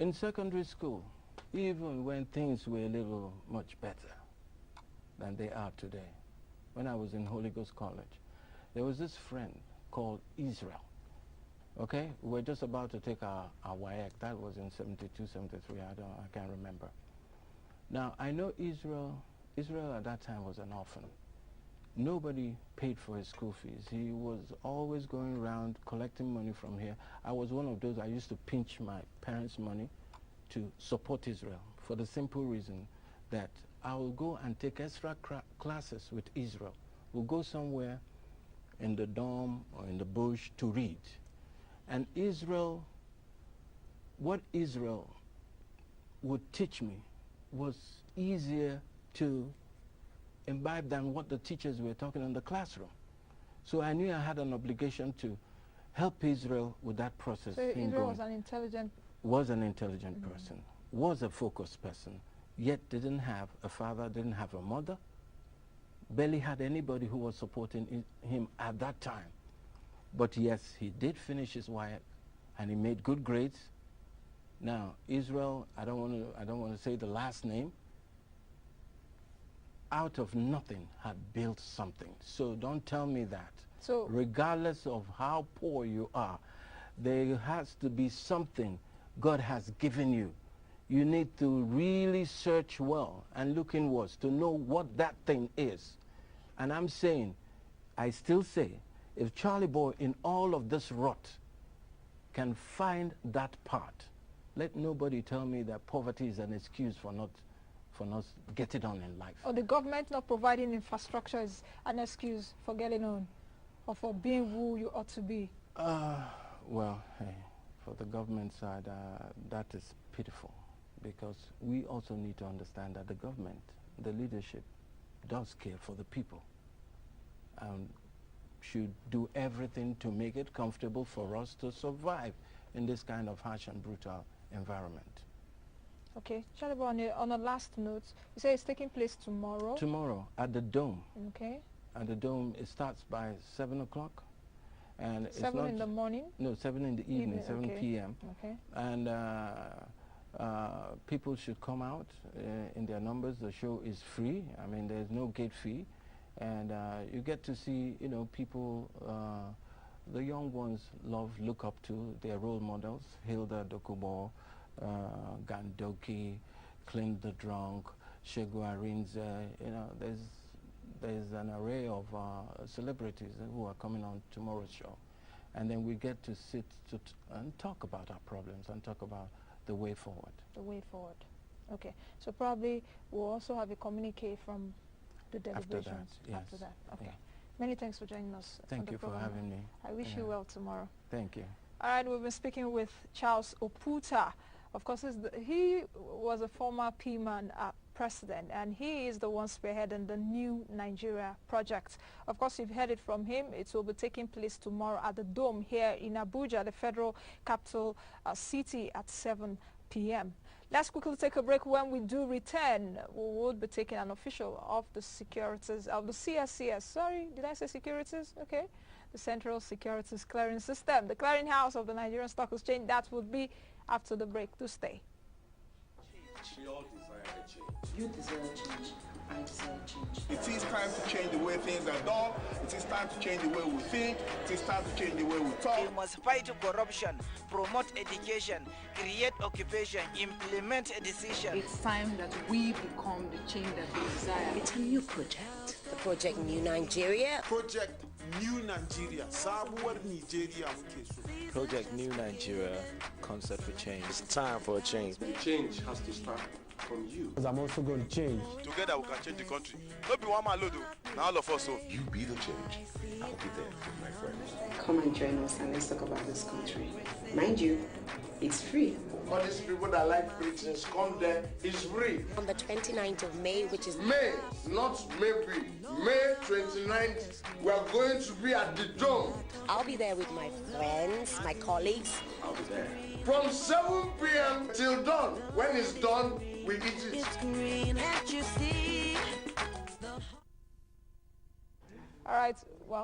In secondary school, even when things were a little much better than they are today, when I was in Holy Ghost College, there was this friend called Israel. Okay, we were just about to take our WIAC. That was in 72, 73, I can't remember. Now, I know Israel at that time was an orphan. Nobody paid for his school fees. He was always going around collecting money from here. I was one of those, I used to pinch my parents' money to support Israel for the simple reason that I will go and take extra classes with Israel. We'll go somewhere in the dorm or in the bush to read. And Israel, what Israel would teach me was easier to imbibe than what the teachers were talking in the classroom. So I knew I had an obligation to help Israel with that process. So Israel was an intelligent... Was an intelligent person, was a focused person, yet didn't have a father, didn't have a mother, barely had anybody who was supporting him at that time. But yes, he did finish his WIAC, and he made good grades. Now, Israel, I don't want to say the last name, out of nothing had built something. So don't tell me that. So regardless of how poor you are, there has to be something God has given you. You need to really search well and look inwards to know what that thing is. And I'm saying, I still say, if Charlie Boy in all of this rot can find that part, let nobody tell me that poverty is an excuse for not getting on in life. Or the government not providing infrastructure is an excuse for getting on, or for being who you ought to be. Well, hey, for the government side, that is pitiful, because we also need to understand that the government, the leadership, does care for the people and should do everything to make it comfortable for us to survive in this kind of harsh and brutal environment. Okay, Charlie, on a last note, you say it's taking place tomorrow? Tomorrow at the Dome. Okay. At the Dome, it starts by 7 o'clock. And 7 in the morning? No, 7 in the evening, 7 p.m. Okay. And people should come out in their numbers. The show is free. I mean, there's no gate fee. And you get to see, you know, people, the young ones look up to their role models, Hilda Dokubo, Gandoki, Clint the Drunk, Shegu Arinze. You know, there's an array of celebrities who are coming on tomorrow's show. And then we get to sit and talk about our problems and talk about the way forward. The way forward. Okay. So probably we'll also have a communique from the delegations after that. Okay. Yeah. Many thanks for joining us. Thank you for having me. I wish you well tomorrow. Thank you. All right, we've been speaking with Charles Oputa. Of course, he was a former PMAN president, and he is the one spearheading the New Nigeria project. Of course, you've heard it from him. It will be taking place tomorrow at the Dome here in Abuja, the federal capital city, at 7 p.m. Let's quickly take a break. When we do return, we will be taking an official of the securities, of the CSCS. Sorry, did I say securities? Okay. The Central Securities Clearing System, the clearinghouse of the Nigerian Stock Exchange. That would be after the break. Do stay. We all desire a change. You deserve change. I deserve change. It is time to change the way things are done. It is time to change the way we think. It is time to change the way we talk. We must fight corruption, promote education, create occupation, implement a decision. It's time that we become the change that we desire. It's a new project. The Project New Nigeria. Project New Nigeria. Sabuwar Nigeria. Project New Nigeria, concept for change. It's time for a change. The change has to start from you. Because I'm also going to change. Together we can change the country. Not be one man load, now all of us. So you be the change. I'll be there with my friends. Come and join us and let's talk about this country. Mind you, it's free. All these people that like free things, come there, it's free. On the 29th of May, which is... May, not maybe. May 29th, we are going to be at the Dome. I'll be there with my friends, my colleagues. I'll be there. From 7 p.m. till dawn. When it's done, we eat it. It's green that you see. All right.